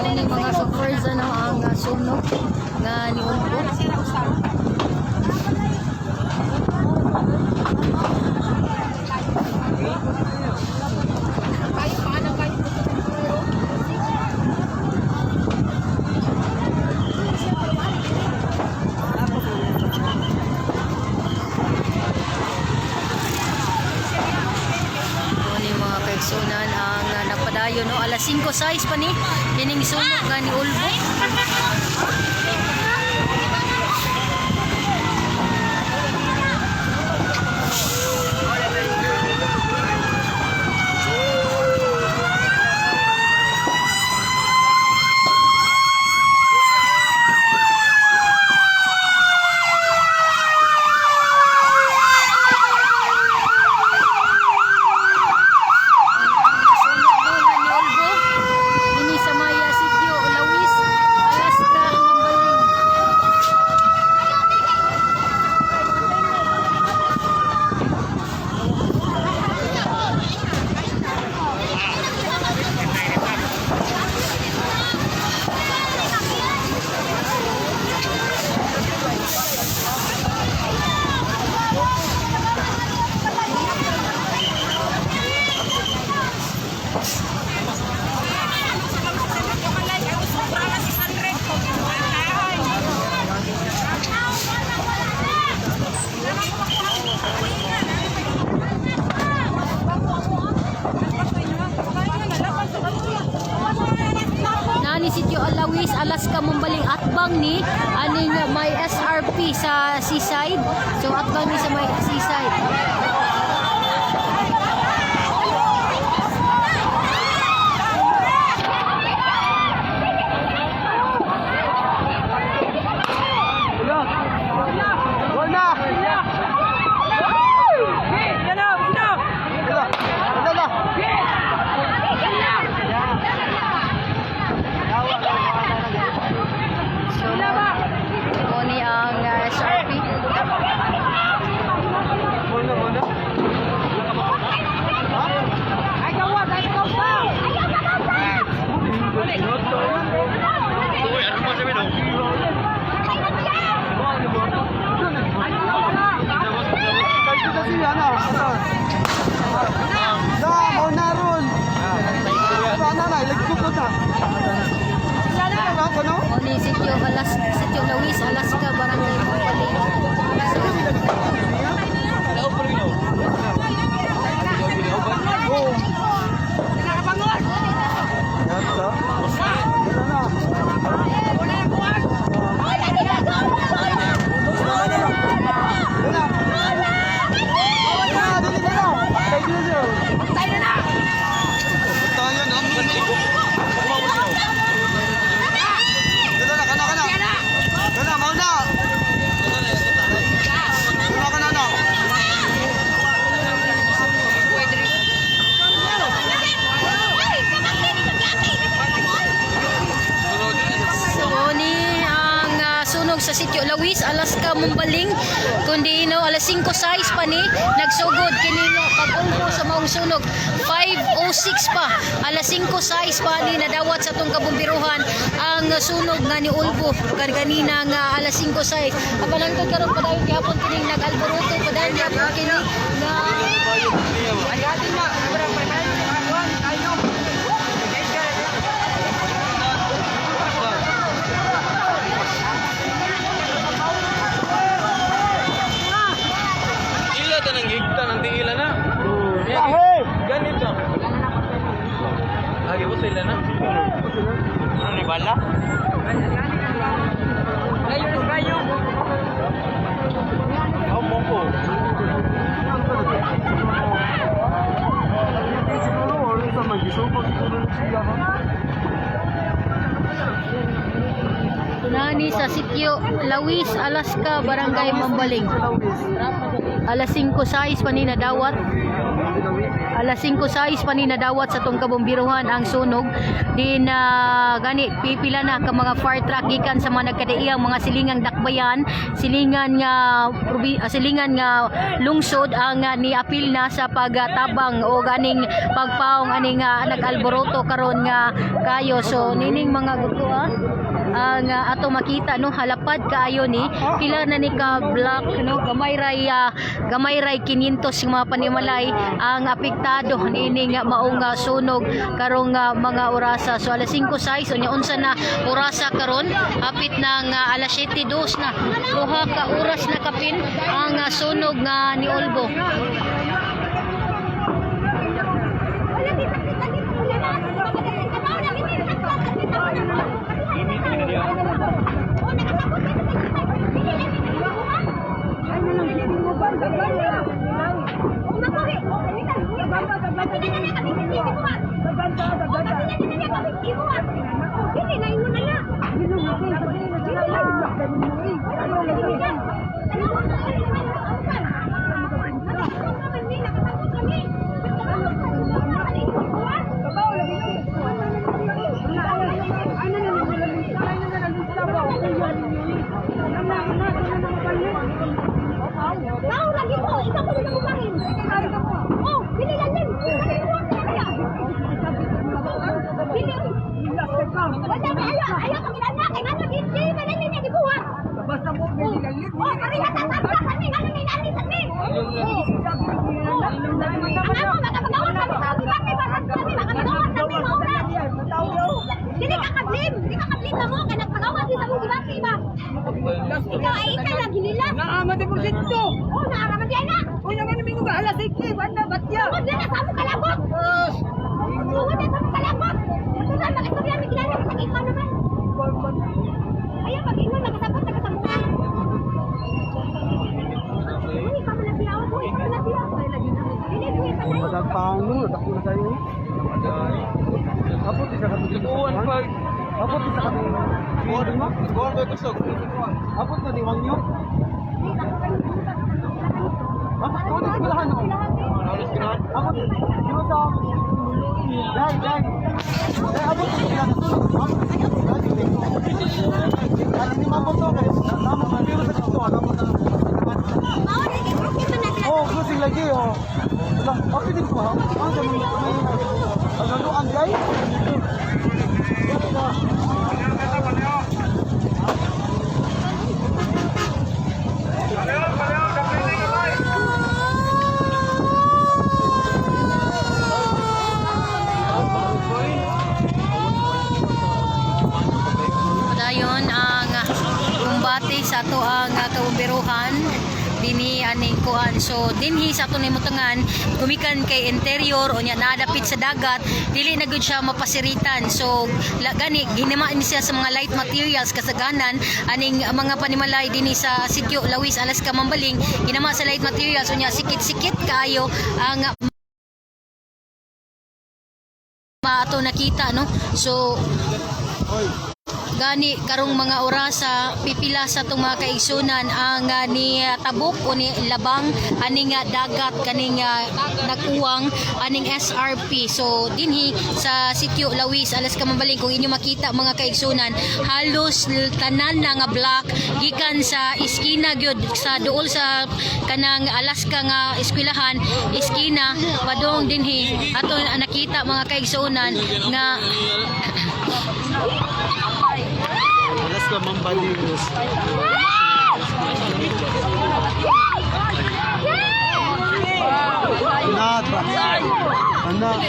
Ini mga suppers ano ang sunog nga niulbo. Sunan ang napadayon no alas 5:06 pa ni kining sunog nga ni ulbo. Sitio Alawis, Alaska, Mumbaling atbang ni aning may SRP sa seaside. So atbang ni sa may seaside. Sitio Lawis, Alaska, Barangay Mumbaling. Sa Sitio Lawis, Alaska, Mumbaling kundi no alas 5:06 pa ni nagsugod kini no pag-ulbo sa maong sunog 5:06 pa alas 5:06 pa ni nadawat sa tong kabumbiruhan ang sunog nga ni ulbo kanina nga alas 5:06 apan ang karon padayon gihapon kini nag-alboroto padayon gihapon kini na ayatin na ilan na? Ganito. Lagi po sila na. Ano ni bala? Kayo. Ako mo po. Tunani sa Sitio Lawis, Alaska, Barangay Mumbaling. Alas 5:06 pa ni nadawat. alas 5:06 pa ni nadawat sa tong kabombiruhan ang sunog. Din gani pipila na ka mga fire truck gikan sa mga nagkadaiyang mga silingang dakbayan, silingan nga lungsod ang niapil na sa pagtabang o ganing pagpaong aning nag-alboroto karon nga kayo. So nining mga guto ang ato makita no, halapad kaayo ni pila na ni ka black no, gamay ray 500 yung mga panimalay ang apektado nining maong sunog karong mga orasa. So alas 5:06 unya unsa na orasa karon, hapit na alas 7:02 na, duha ka oras na kapin ang sunog nga ni Olbo. Dayon ang umbati sa ato ang kabombiruhan dinhi aning kuan. So dinhi sa ato nimutangan gumikan kay interior o nya nadapit sa dagat, dili na gud siya mapasiritan. So gani ginama ni siya sa mga light materials kasaganan aning mga panimalay dinhi sa sitio Lawis, Alaska, Mambaling, ginama sa light materials o nya sikit-sikit kaayo ang ato nakita no. So gani karong mga orasa pipila sa itong mga kaigsunan ang ni tabok o ni labang aning dagat kaning nakuwang aning SRP. So dinhi sa sitio Lawis, Alaska, Mambaling, kung inyo makita mga kaigsunan, halos tanan na nga block gikan sa iskina gyud sa duol sa kanang Alaska nga eskwelahan, iskina padong dinhi ato nakita mga kaigsunan nga Alaska, Mambaling. Anak.